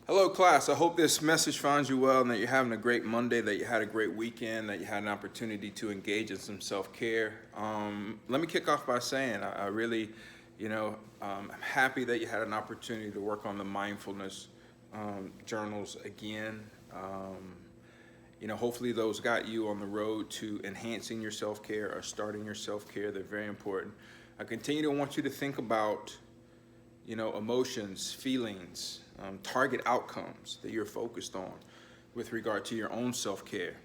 Hello, class. I hope this message finds you well and that you're having a great Monday, that you had a great weekend, that you had an opportunity to engage in some self-care. Let me kick off by saying I really, I'm happy that you had an opportunity to work on the mindfulness journals again. Hopefully those got you on the road to enhancing your self-care or starting your self-care. They're very important. I continue to want you to think about, emotions, feelings, target outcomes that you're focused on with regard to your own self-care.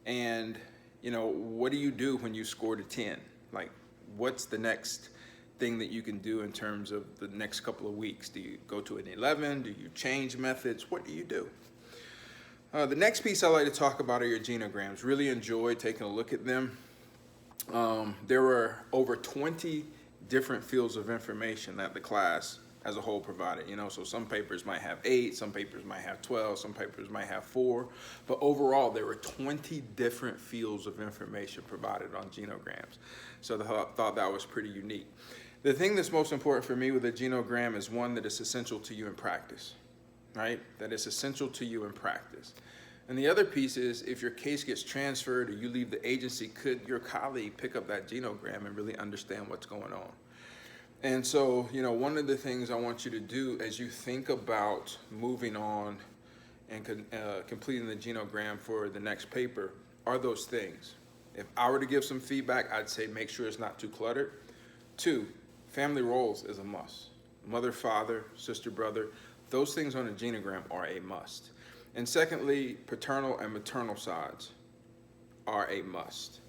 And, what do you do when you scored a 10? Like, what's the next thing that you can do in terms of the next couple of weeks? Do you go to an 11? Do you change methods? What do you do? The next piece I like to talk about are your genograms. Really enjoyed taking a look at them. There were over 20 different fields of information that the class as a whole provided. So some papers might have 8, some papers might have 12, some papers might have 4, but overall there were 20 different fields of information provided on genograms. So I thought that was pretty unique. The thing that's most important for me with a genogram is one, that it's essential to you in practice, right? That it's essential to you in practice. And the other piece is, if your case gets transferred or you leave the agency, could your colleague pick up that genogram and really understand what's going on? And so, one of the things I want you to do as you think about moving on and completing the genogram for the next paper are those things. If I were to give some feedback, I'd say make sure it's not too cluttered. 2, family roles is a must. Mother, father, sister, brother, those things on a genogram are a must. And secondly, paternal and maternal sides are a must.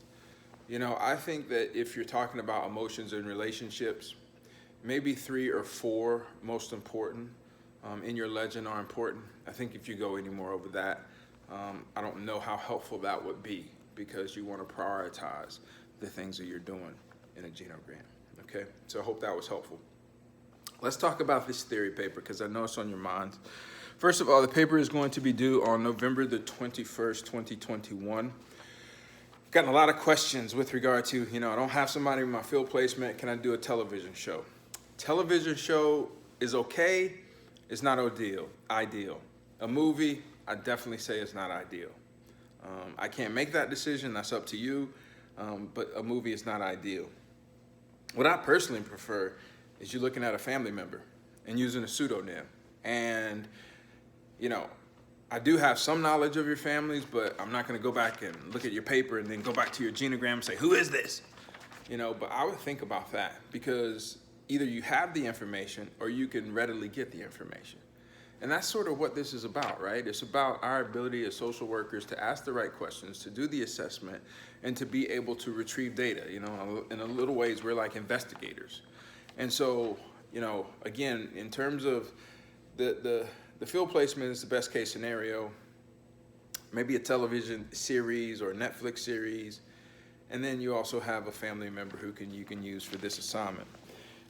I think that if you're talking about emotions and relationships, maybe 3 or 4 most important in your legend are important. I think if you go any more over that, I don't know how helpful that would be, because you want to prioritize the things that you're doing in a genogram, okay? So I hope that was helpful. Let's talk about this theory paper, because I know it's on your minds. First of all, the paper is going to be due on November the 21st, 2021. Gotten a lot of questions with regard to, I don't have somebody in my field placement, can I do a television show? Television show is okay, it's not ideal. A movie, I definitely say it's not ideal. I can't make that decision, that's up to you, but a movie is not ideal. What I personally prefer is you looking at a family member and using a pseudonym. And, I do have some knowledge of your families, but I'm not going to go back and look at your paper and then go back to your genogram and say, who is this? But I would think about that, because either you have the information or you can readily get the information. And that's sort of what this is about, right? It's about our ability as social workers to ask the right questions, to do the assessment, and to be able to retrieve data. In a little ways, we're like investigators. And so, again, in terms of the field placement is the best case scenario, maybe a television series or a Netflix series, and then you also have a family member who you can use for this assignment.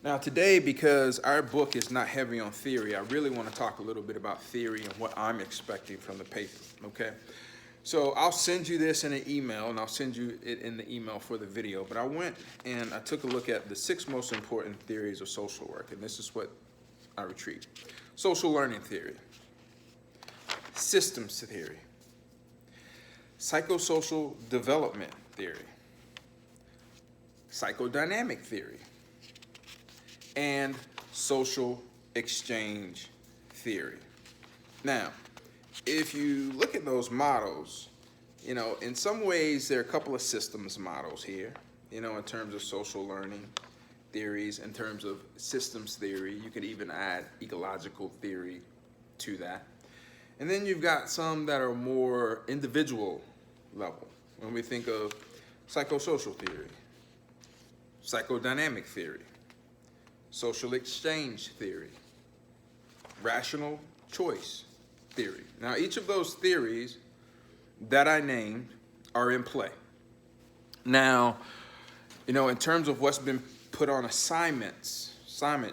Now today, because our book is not heavy on theory, I really want to talk a little bit about theory and what I'm expecting from the paper, okay? So I'll send you this in an email, and I'll send you it in the email for the video, but I went and I took a look at the 6 most important theories of social work, and this is what I retrieved. Social learning theory, systems theory, psychosocial development theory, psychodynamic theory, and social exchange theory. Now, if you look at those models, in some ways there are a couple of systems models here, in terms of social learning theories, in terms of systems theory. You could even add ecological theory to that. And then you've got some that are more individual level. When we think of psychosocial theory, psychodynamic theory, social exchange theory, rational choice theory. Now, each of those theories that I named are in play. Now, in terms of what's been put on assignment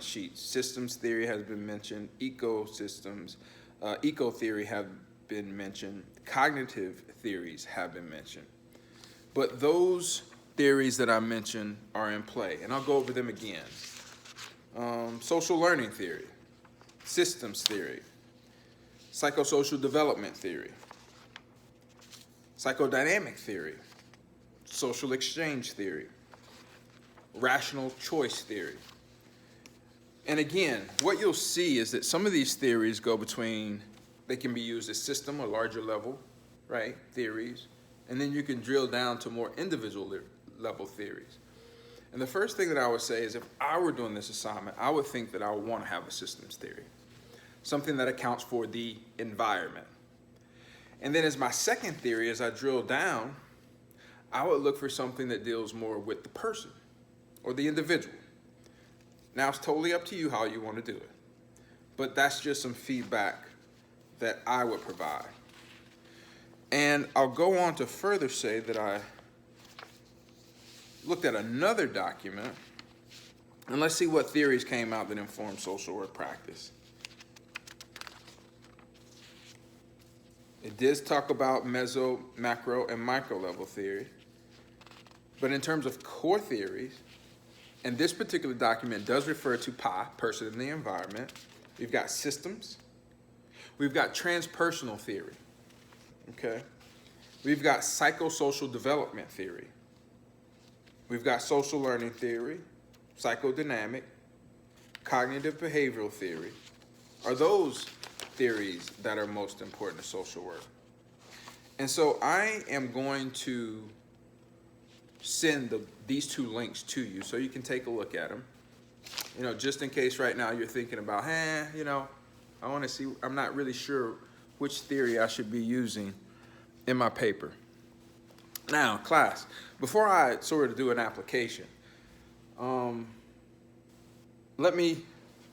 sheets, systems theory has been mentioned, ecosystems, eco theory have been mentioned, cognitive theories have been mentioned. But those theories that I mentioned are in play, and I'll go over them again. Social learning theory, systems theory, psychosocial development theory, psychodynamic theory, social exchange theory, rational choice theory. And again, what you'll see is that some of these theories go between, they can be used as system or larger level, right, theories, and then you can drill down to more individual level theories. And the first thing that I would say is if I were doing this assignment, I would think that I would want to have a systems theory, something that accounts for the environment. And then as my second theory, as I drill down, I would look for something that deals more with the person or the individual. Now it's totally up to you how you want to do it, but that's just some feedback that I would provide. And I'll go on to further say that I looked at another document, and let's see what theories came out that inform social work practice. It did talk about meso, macro, and micro level theory, but in terms of core theories, and this particular document does refer to PI, person in the environment, we've got systems, we've got transpersonal theory, okay? We've got psychosocial development theory. We've got social learning theory, psychodynamic, cognitive behavioral theory. Are those theories that are most important to social work? And so I am going to send these two links to you so you can take a look at them. You know, just in case right now you're thinking about, you know, I want to see, I'm not really sure which theory I should be using in my paper. Now, class, before I sort of do an application, let me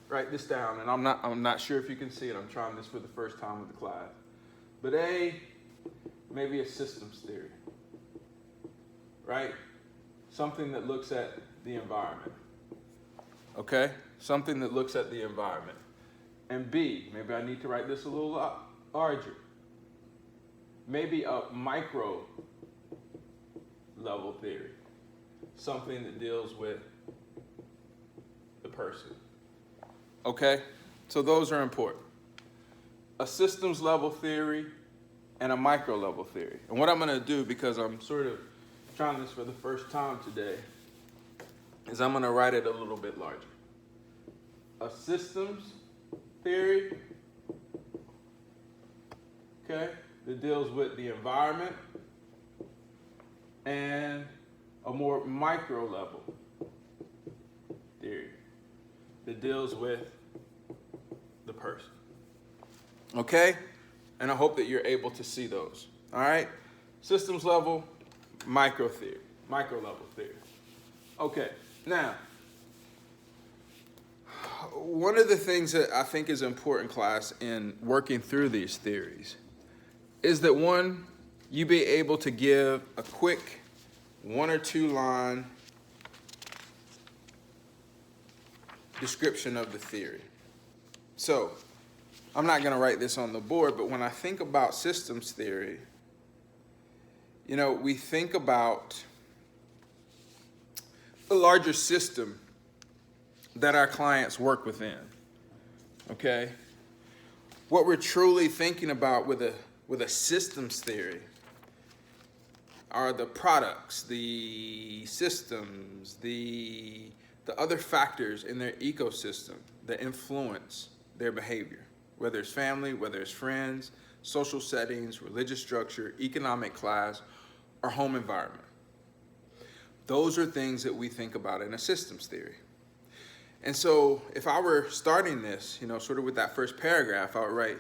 write this down, and I'm not sure if you can see it. I'm trying this for the first time with the class. But maybe a systems theory, right? Something that looks at the environment, okay? Something that looks at the environment. And B, maybe I need to write this a little larger. Maybe a micro level theory, something that deals with the person. Okay, so those are important. A systems level theory and a micro level theory. And what I'm going to do, because I'm sort of trying this for the first time today, is I'm going to write it a little bit larger. A systems theory, okay, that deals with the environment, and a more micro level theory that deals with the person. Okay? And I hope that you're able to see those. All right? Systems level, micro level theory. Okay, now, one of the things that I think is important, class, in working through these theories is that one, you be able to give a quick 1 or 2 line description of the theory. So, I'm not going to write this on the board, but when I think about systems theory, you know, we think about a larger system that our clients work within, okay? What we're truly thinking about with a systems theory are the products, the systems, the other factors in their ecosystem that influence their behavior, whether it's family, whether it's friends, social settings, religious structure, economic class, or home environment. Those are things that we think about in a systems theory. And so if I were starting this, you know, sort of with that first paragraph, I would write,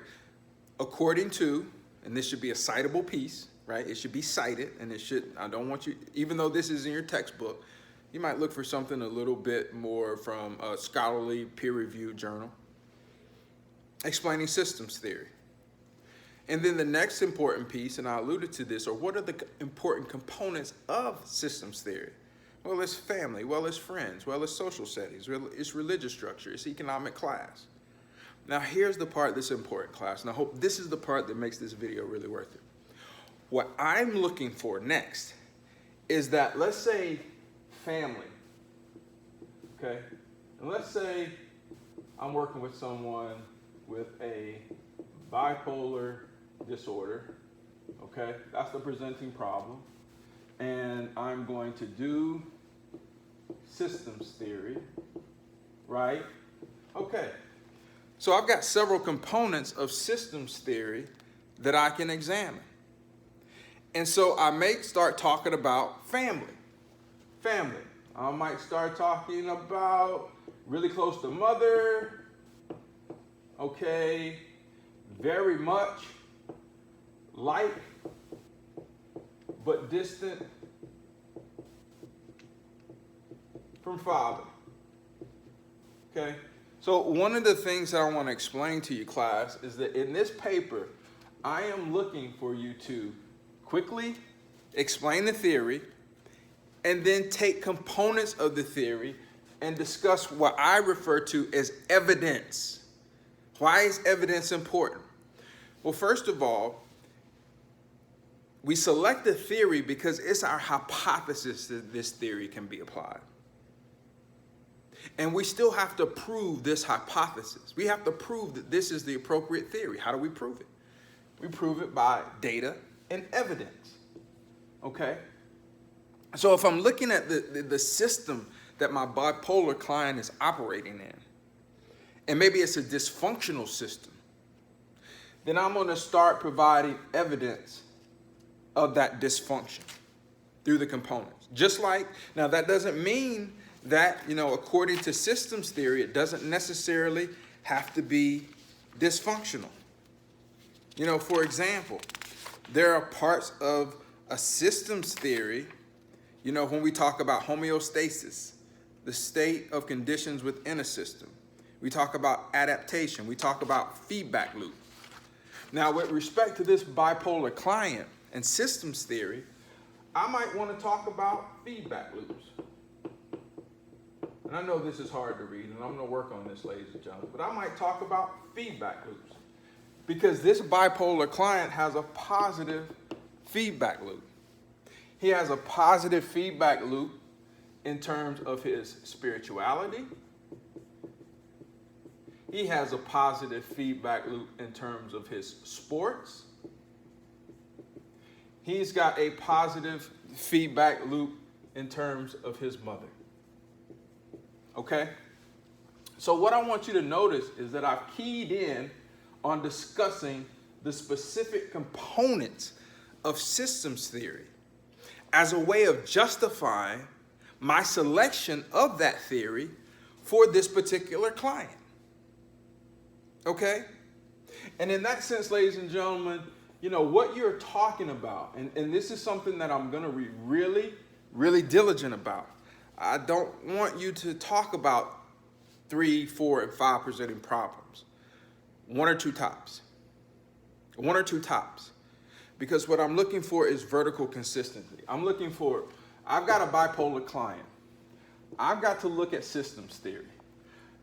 according to, and this should be a citable piece, right? It should be cited, and it should, I don't want you, even though this is in your textbook, you might look for something a little bit more from a scholarly peer-reviewed journal explaining systems theory. And then the next important piece, and I alluded to this, or what are the important components of systems theory? Well, it's family, well, it's friends, well, it's social settings, well, it's religious structure, it's economic class. Now, here's the part that's important, class, and I hope this is the part that makes this video really worth it. What I'm looking for next is that, let's say, family, okay? And let's say I'm working with someone with a bipolar disorder. Okay, that's the presenting problem. And I'm going to do systems theory, right? Okay, so I've got several components of systems theory that I can examine. And so I may start talking about family. I might start talking about really close to mother, okay, very much like but distant from father. Okay? So one of the things that I want to explain to you, class, is that in this paper, I am looking for you to quickly explain the theory and then take components of the theory and discuss what I refer to as evidence. Why is evidence important? Well, first of all, we select a theory because it's our hypothesis that this theory can be applied. And we still have to prove this hypothesis. We have to prove that this is the appropriate theory. How do we prove it? We prove it by data and evidence. Okay? So if I'm looking at the system that my bipolar client is operating in, and maybe it's a dysfunctional system, then I'm going to start providing evidence of that dysfunction through the components. Just like, now that doesn't mean that, according to systems theory, it doesn't necessarily have to be dysfunctional. For example, there are parts of a systems theory, when we talk about homeostasis, the state of conditions within a system. We talk about adaptation. We talk about feedback loop. Now, with respect to this bipolar client and systems theory, I might want to talk about feedback loops. And I know this is hard to read, and I'm going to work on this, ladies and gentlemen, but I might talk about feedback loops because this bipolar client has a positive feedback loop. He has a positive feedback loop in terms of his spirituality. He has a positive feedback loop in terms of his sports. He's got a positive feedback loop in terms of his mother. Okay? So what I want you to notice is that I've keyed in on discussing the specific components of systems theory as a way of justifying my selection of that theory for this particular client. Okay? And in that sense, ladies and gentlemen, what you're talking about, and this is something that I'm going to be really, really diligent about. I don't want you to talk about 3, 4, and 5 presenting problems. 1 or 2 tops. 1 or 2 tops. Because what I'm looking for is vertical consistency. I've got a bipolar client. I've got to look at systems theory.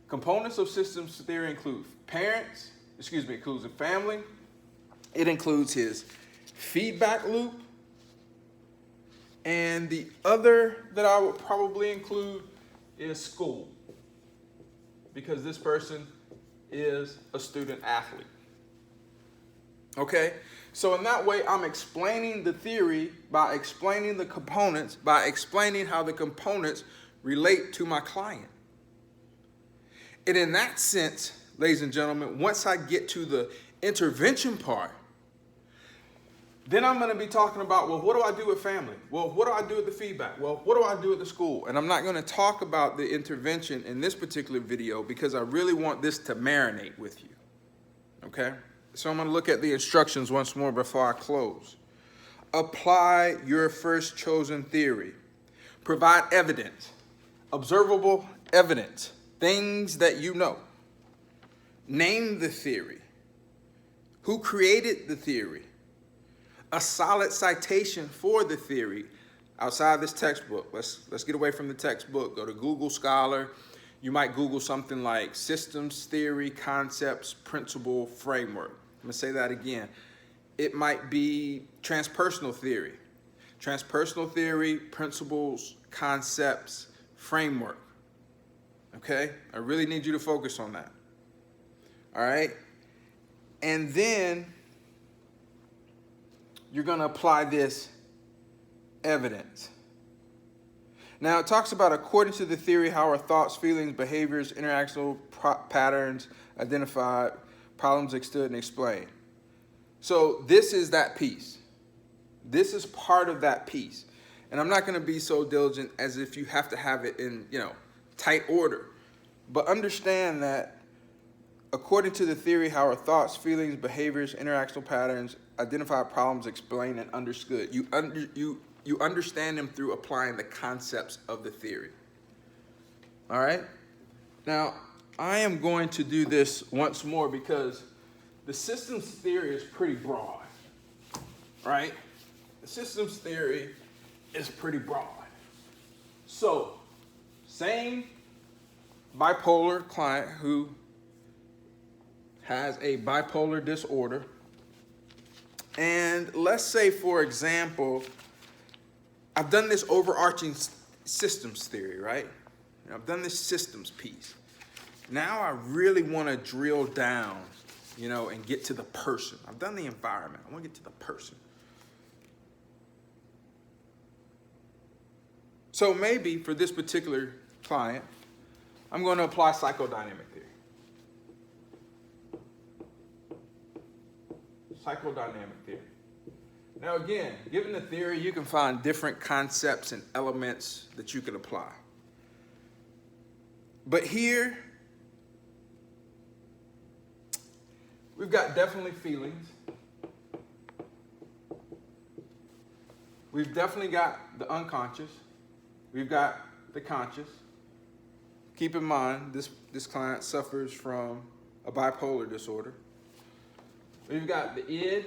Components of systems theory include includes a family. It includes his feedback loop. And the other that I would probably include is school. Because this person is a student athlete. Okay? So in that way, I'm explaining the theory by explaining the components, by explaining how the components relate to my client. And in that sense, ladies and gentlemen, once I get to the intervention part, then I'm going to be talking about, well, what do I do with family? Well, what do I do with the feedback? Well, what do I do with the school? And I'm not going to talk about the intervention in this particular video because I really want this to marinate with you. Okay? So I'm going to look at the instructions once more before I close. Apply your first chosen theory. Provide evidence, observable evidence, things that you know. Name the theory. Who created the theory? A solid citation for the theory outside this textbook. Let's get away from the textbook. Go to Google Scholar. You might Google something like systems theory, concepts, principle, framework. I'm going to say that again. It might be transpersonal theory. Transpersonal theory, principles, concepts, framework. Okay? I really need you to focus on that. All right? And then you're going to apply this evidence. Now, it talks about, according to the theory, how our thoughts, feelings, behaviors, interactional patterns, identified, problems understood and explained. So this is that piece. This is part of that piece. And I'm not going to be so diligent as if you have to have it in, tight order. But understand that according to the theory, how our thoughts, feelings, behaviors, interactional patterns, identified problems, explained and understood. You understand them through applying the concepts of the theory. All right? Now, I am going to do this once more because the systems theory is pretty broad, right? The systems theory is pretty broad. So, same bipolar client who has a bipolar disorder. And let's say, for example, I've done this overarching systems theory, right? I've done this systems piece. Now I really want to drill down, and get to the person. I've done the environment. I want to get to the person. So maybe for this particular client, I'm going to apply psychodynamic theory. Psychodynamic theory. Now again, given the theory, you can find different concepts and elements that you can apply. But here, we've got definitely feelings. We've definitely got the unconscious. We've got the conscious. Keep in mind, this client suffers from a bipolar disorder. We've got the id.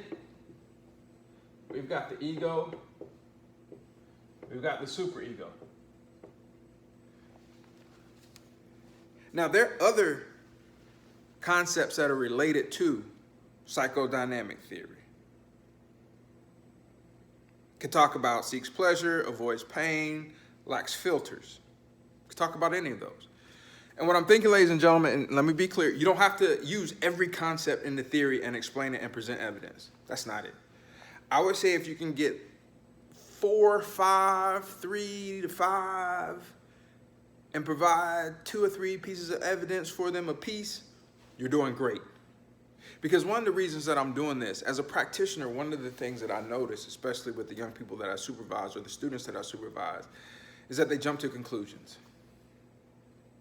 We've got the ego. We've got the superego. Now, there are other concepts that are related to psychodynamic theory. Could talk about seeks pleasure, avoids pain, lacks filters. Could talk about any of those. And what I'm thinking, ladies and gentlemen, and let me be clear, you don't have to use every concept in the theory and explain it and present evidence. That's not it. I would say if you can get 4, 5, 3 to 5, and provide 2 or 3 pieces of evidence for them a piece, you're doing great. Because one of the reasons that I'm doing this, as a practitioner, one of the things that I notice, especially with the young people that I supervise or the students that I supervise, is that they jump to conclusions.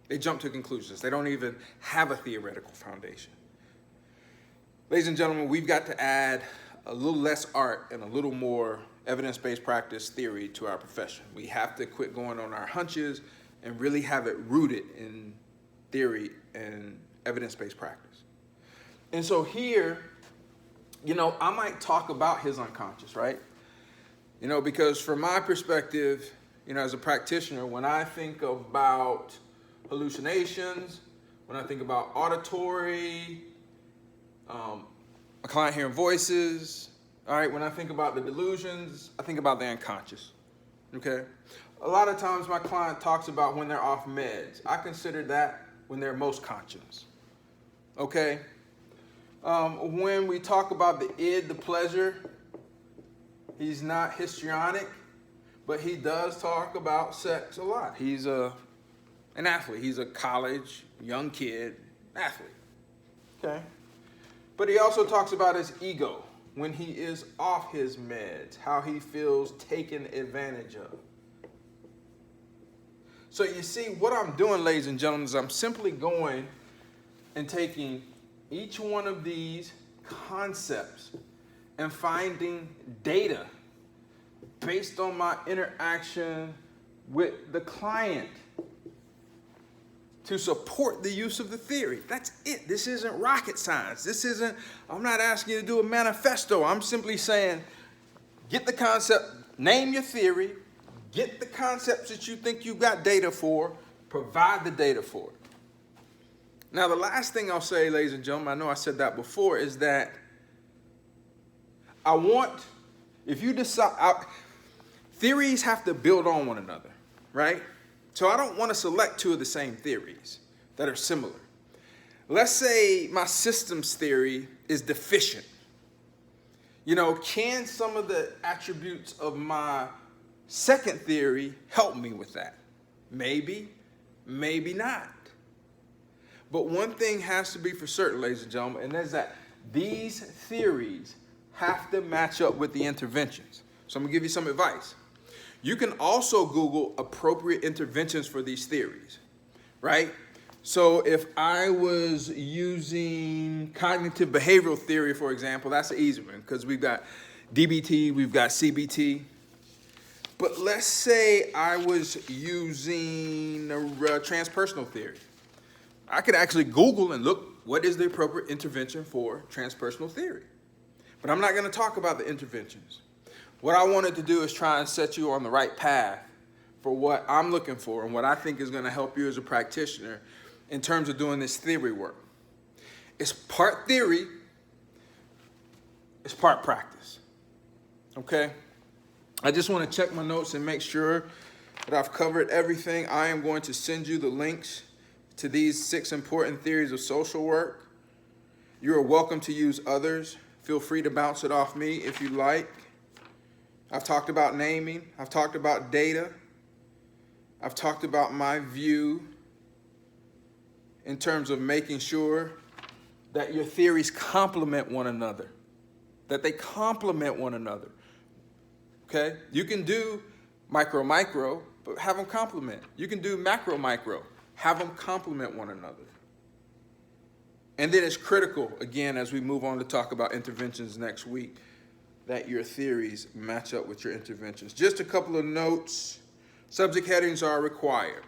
They jump to conclusions. They don't even have a theoretical foundation. Ladies and gentlemen, we've got to add a little less art and a little more evidence-based practice theory to our profession. We have to quit going on our hunches and really have it rooted in theory and evidence-based practice. And so here, I might talk about his unconscious, right? Because from my perspective, as a practitioner, when I think about hallucinations, when I think about auditory, a client hearing voices, all right, when I think about the delusions, I think about the unconscious, okay? A lot of times my client talks about when they're off meds. I consider that when they're most conscious, okay? When we talk about the id, the pleasure, he's not histrionic, but he does talk about sex a lot. He's an athlete. He's a college, young kid, athlete, okay? But he also talks about his ego when he is off his meds, how he feels taken advantage of. So you see, what I'm doing, ladies and gentlemen, is I'm simply going and taking each one of these concepts and finding data based on my interaction with the client to support the use of the theory. That's it. This isn't rocket science. I'm not asking you to do a manifesto. I'm simply saying, get the concept, name your theory, get the concepts that you think you've got data for, provide the data for it. Now, the last thing I'll say, ladies and gentlemen, I know I said that before, is that if you decide, theories have to build on one another, right? So I don't want to select 2 of the same theories that are similar. Let's say my systems theory is deficient? You know, can some of the attributes of my second theory help me with that? Maybe, maybe not. But one thing has to be for certain, ladies and gentlemen, and that's that these theories have to match up with the interventions. So I'm gonna give you some advice. You can also Google appropriate interventions for these theories, right? So if I was using cognitive behavioral theory, for example, that's an easy one because we've got DBT, we've got CBT. But let's say I was using transpersonal theory. I could actually Google and look what is the appropriate intervention for transpersonal theory. But I'm not going to talk about the interventions. What I wanted to do is try and set you on the right path for what I'm looking for and what I think is going to help you as a practitioner in terms of doing this theory work. It's part theory, it's part practice. Okay? I just want to check my notes and make sure that I've covered everything. I am going to send you the links to these 6 important theories of social work. You are welcome to use others. Feel free to bounce it off me if you like. I've talked about naming. I've talked about data. I've talked about my view in terms of making sure that your theories complement one another, that they complement one another. Okay? You can do micro, but have them complement. You can do macro, have them complement one another. And then it's critical, again, as we move on to talk about interventions next week, that your theories match up with your interventions. Just a couple of notes. Subject headings are required.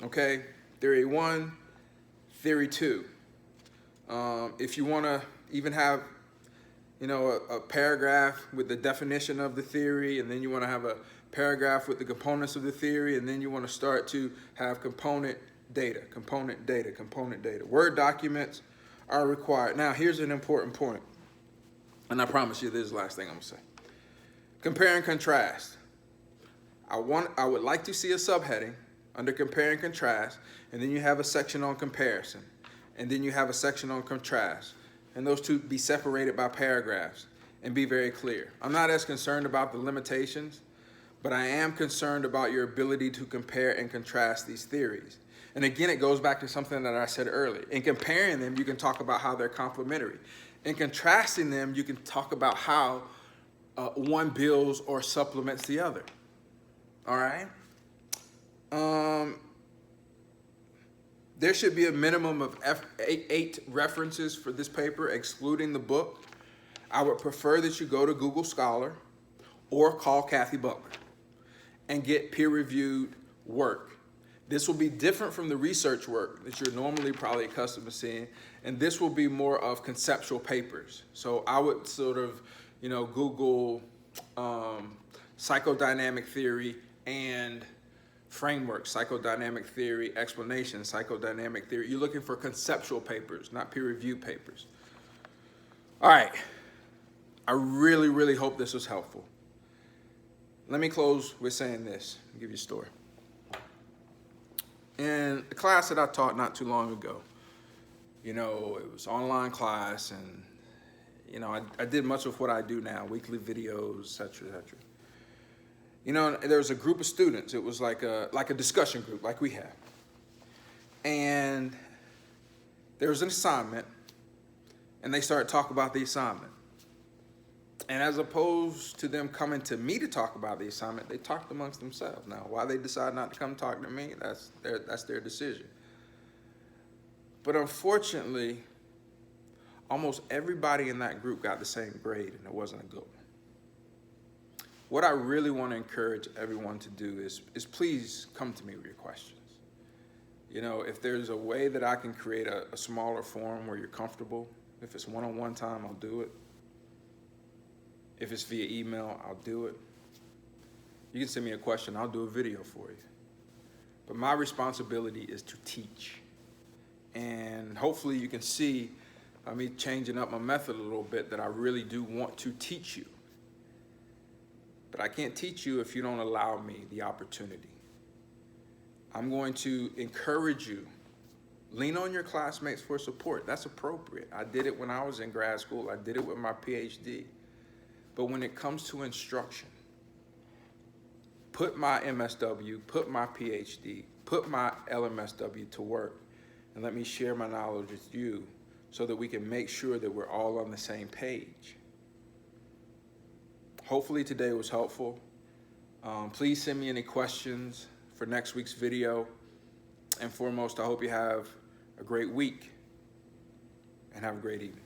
Okay? Theory 1, Theory 2. If you want to even have, you know, a paragraph with the definition of the theory, and then you want to have a paragraph with the components of the theory, and then you want to start to have component data. Word documents are required. Now, here's an important point, and I promise you this is the last thing I'm going to say. Compare and contrast. I would like to see a subheading under compare and contrast, and then you have a section on comparison, and then you have a section on contrast, and those two be separated by paragraphs and be very clear. I'm not as concerned about the limitations, but I am concerned about your ability to compare and contrast these theories. And again, it goes back to something that I said earlier. In comparing them, you can talk about how they're complementary. In contrasting them, you can talk about how one builds or supplements the other. All right? There should be a minimum of 8 references for this paper, excluding the book. I would prefer that you go to Google Scholar or call Kathy Butler and get peer-reviewed work. This will be different from the research work that you're normally probably accustomed to seeing, and this will be more of conceptual papers. So I would sort of, you know, Google psychodynamic theory and framework, psychodynamic theory, explanation, psychodynamic theory. You're looking for conceptual papers, not peer-reviewed papers. All right. I really, really hope this was helpful. Let me close with saying this. I'll give you a story. In a class that I taught not too long ago, you know, it was online class, and, you know, I did much of what I do now, weekly videos, et cetera, et cetera. You know, there was a group of students. It was like a discussion group like we have. And there was an assignment, and they started talking about the assignment. And as opposed to them coming to me to talk about the assignment, they talked amongst themselves. Now, why they decide not to come talk to me, that's their decision. But unfortunately, almost everybody in that group got the same grade, and it wasn't a good one. What I really want to encourage everyone to do is please come to me with your questions. You know, if there's a way that I can create a smaller forum where you're comfortable, if it's one-on-one time, I'll do it. If it's via email, I'll do it. You can send me a question, I'll do a video for you. But my responsibility is to teach. And hopefully you can see me changing up my method a little bit, that I really do want to teach you. But I can't teach you if you don't allow me the opportunity. I'm going to encourage you, Lean on your classmates for support. That's appropriate. I did it when I was in grad school. I did it with my PhD. But when it comes to instruction, put my MSW, put my PhD, put my LMSW to work, and let me share my knowledge with you so that we can make sure that we're all on the same page. Hopefully today was helpful. Please send me any questions for next week's video. And foremost, I hope you have a great week and have a great evening.